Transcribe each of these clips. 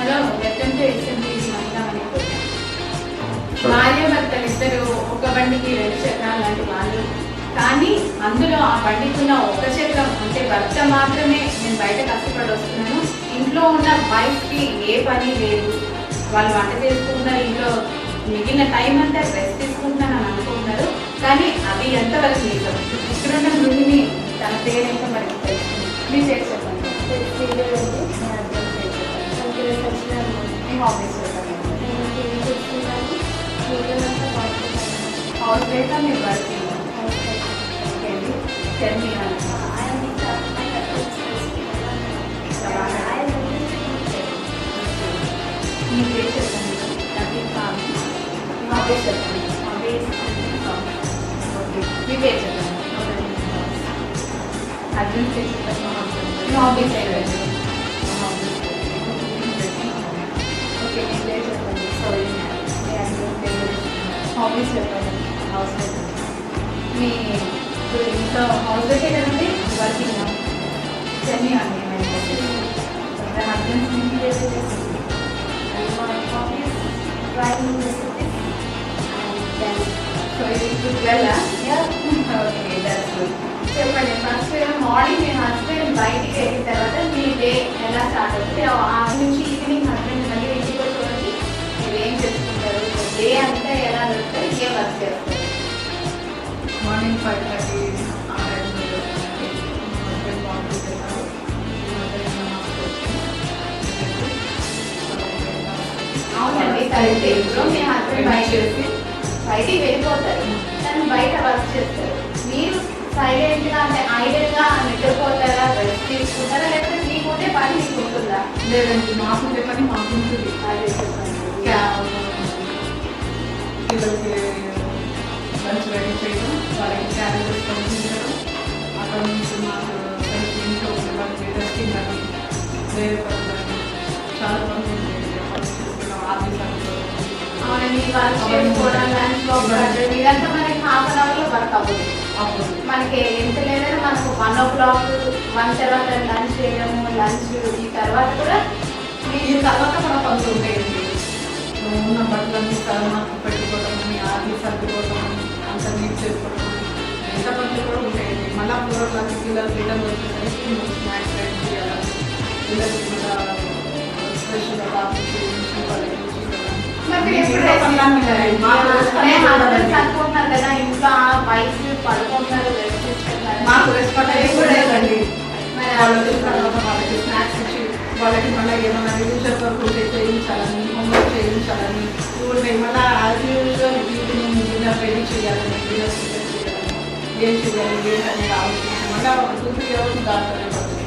Hello welcome to SMP Mahilamani. భార్యాభర్తలు ఇద్దరు ఒక బండికి 2 చక్రాలు లాంటి వాళ్ళు. కానీ అందులో ఆ బండికి ఉన్న ఒక చక్రం అంటే భర్త మాత్రమే నేను బయట కష్టపడి వస్తున్నాను, ఇంట్లో ఉన్న వైఫ్కి ఏ పని లేదు, వాళ్ళు వంట చేసుకుంటున్నారు, ఇంట్లో మిగిలిన టైం అంతా రెస్ట్ తీసుకుంటున్నాను అని అనుకుంటున్నారు. కానీ అది ఎంతవరకు నిజం? ఇక్కడున్న గృహిణి తన పేరేంటో మనకి తెలుస్తుంది. మీ పేరు చెప్పండి. మీ హాబీస్ చెప్పండి. హౌస్ వైఫ్ మీరు వర్కింగ్? ఓకే అండి. టెల్ మీ మీ పేరు చెప్పండి. మీ హాబీస్ చెప్పండి. ఓకే మీ పేరు చెప్పండి. అర్జున్ పేరు చెప్పండి. మీ హాబీస్ ఏంటండి? ఓకే మీ పేరు చెప్పండి. సారీ మీ అర్జున్ పేరు హాబీస్ చెప్పండి. House wife. మీ ఇంట్లో హౌస్ వైఫే కదండి, వర్కింగ్ చెన్నీ అండి. హస్బెండ్స్ ఇంటి చేసేసి writing recipes and then so ఇది వెళ్ళా. Okay that's good. చెప్పండి, ఫస్ట్ మార్నింగ్ మీ హస్బెండ్ బయటికి వెళ్ళిన తర్వాత మీ డే ఎలా స్టార్ట్ అవుతుంది? ఆ నుంచి ఈవినింగ్ హస్బెండ్ మళ్ళీ ఇంటికి వచ్చి మీరు ఏం చేసుకుంటారు? డే అంతా ఎలా నడుస్తారు? ఏ వర్క్ చేస్తారు? మార్నింగ్ 5:30 ఆ టైంలో హస్బెండ్ బాగుంటుంది చేస్తారు. అవునండి కరెక్ట్. ఇప్పుడు మీ హస్బెండ్ బయటికి వెళ్ళిపోతారు, కానీ బయట వర్క్ చేస్తారు. మీరు సైలెంట్గా అంటే ఐడల్గా నిద్రపోతారా, రెస్ట్ తీసుకుంటారా, లేకపోతే మీకుంటే పని మీకు ఉంటుందా? లేదండి, మాకుంటే పని మాకుంటుంది. అదే చెప్పండి. పిల్లలకి లంచ్ రెడీ చేయడం, వాళ్ళకి క్యారేజెస్ పంపించడం, అక్కడ నుంచి మాకు ఇంట్లో వాళ్ళకి రెస్టింగ్ అని వేరే పనులు అని చాలా పనులు ఉంటాయి. ఆఫీస్ అవునండి, వర్క్ చేసుకోవడం, లంచ్ బాక్స్ కట్టడం, ఇదంతా మనకి హాఫ్ అన్ అవర్లో వర్క్ అవ్వదు. అప్పుడు మనకి ఎంత లేదని మనకు 1 o'clock 1 తర్వాత లంచ్ చేయడము, లంచ్ ఈ తర్వాత కూడా ఈ తర్వాత కూడా పనులు ఉంటాయండి. ఉన్న బట్టలన్నీ మాకు పెట్టుకోవడం, ఆఫీస్ సర్దుకోవడం, అంత నీట్ చేసుకోవడం, ఎంత పనులు కూడా ఉంటాయండి. మళ్ళీ 4 o'clock పిల్లలు రిటర్న్ వచ్చేసరికి స్నాక్స్ రెడీ చేయాలి. పిల్లలకి మళ్ళీ స్పెషల్గా కాఫీ వాళ్ళకి అనుకుంటున్నారు కదా, ఇంకా వైఫ్ పడుకుంటున్నారు, రెస్ట్ తీసుకుంటున్నారు. మాకు రెస్పాన్స్ కూడా లేదండి. వాళ్ళకి స్నాక్స్ ఇచ్చి వాళ్ళకి మళ్ళీ ఏమైనా రివిజన్ వర్క్ చేయించాలని, హోంవర్క్ చేయించాలని, మళ్ళీ as usual evening dinner ready చేయాలని, డిన్నర్ ప్రిపేర్ చేయాలని, ఏం చేయాలి ఏంటనేది ఆలోచించి మళ్ళీ ఒక 2-3 hours దాంట్లోనే పడుతుంది.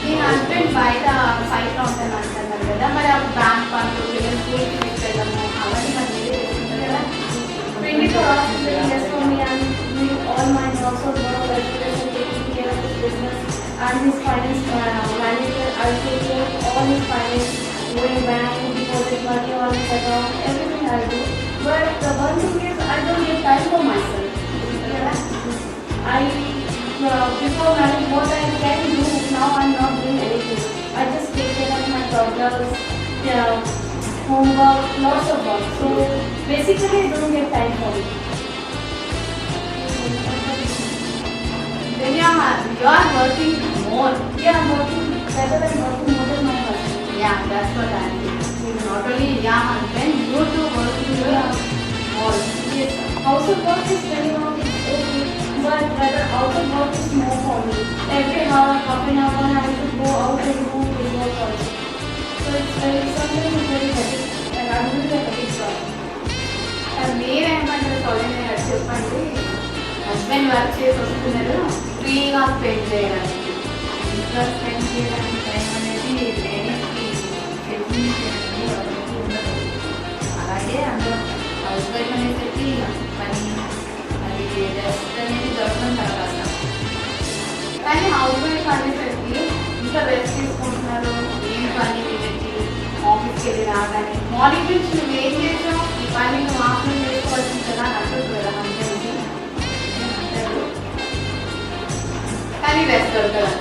మీ హస్బెండ్ బయట సైట్లో ఉంటాను అంటున్నారు కదా, మరి ఆ బ్యాంక్ పనులు, పిల్లలు స్కూల్కి తీసుకెళ్ళము అవన్నీ మరి మీరే చేసుకుంటారు కదా? 24 hours is doing this for me and doing all my jobs of work as well as taking care of his business and his finance manager. I take care of all his finance, going bank, deposit money on his account, everything I do. But the one thing is I don't get time for myself. Before marriage, what I can do, now I'm not doing anything. I just take care of my toddlers, homework, lots of work. So basically, I don't get time for it. Then you are working more. Yeah, I'm working better than working more than my husband. Yeah, that's what I think. Not only your husband, you too working more. Yes, household work is very much okay, but rather outside work is more for me. Every hour, half an hour, I have to go out and do his work also. So it's something very heavy, and I'm doing a heavy job. మీరేమంటారు సౌజన్య గారు చెప్పండి. Husband work చేసి వస్తున్నారు, ఫ్రీగా spend చేయడానికి, ఇంట్లో spend చేయడానికి time అనేది లేడీస్కి తెలిసింది ఉండదు. అలాగే అందరూ హౌస్ వైఫ్ అనేసరికి పని అది రెస్ట్ అనేది దొరకడం చాలా కష్టం. కానీ హౌస్ వైఫ్ అనేసరికి ఇంట్లో రెస్ట్ తీసుకుంటున్నారు, ఏం పని వీళ్ళకి ఆఫీస్కి వెళ్ళి రాగానే మార్నింగ్ నుంచి నువ్వు ఏం చేసావు, ఈ పని నువ్వు ఆఫ్టర్నూన్ చేసుకోవాల్సింది కదా అని అంటుంది కదా హస్బెండ్కి అంటారు. కానీ రెస్ట్ దొరకదు.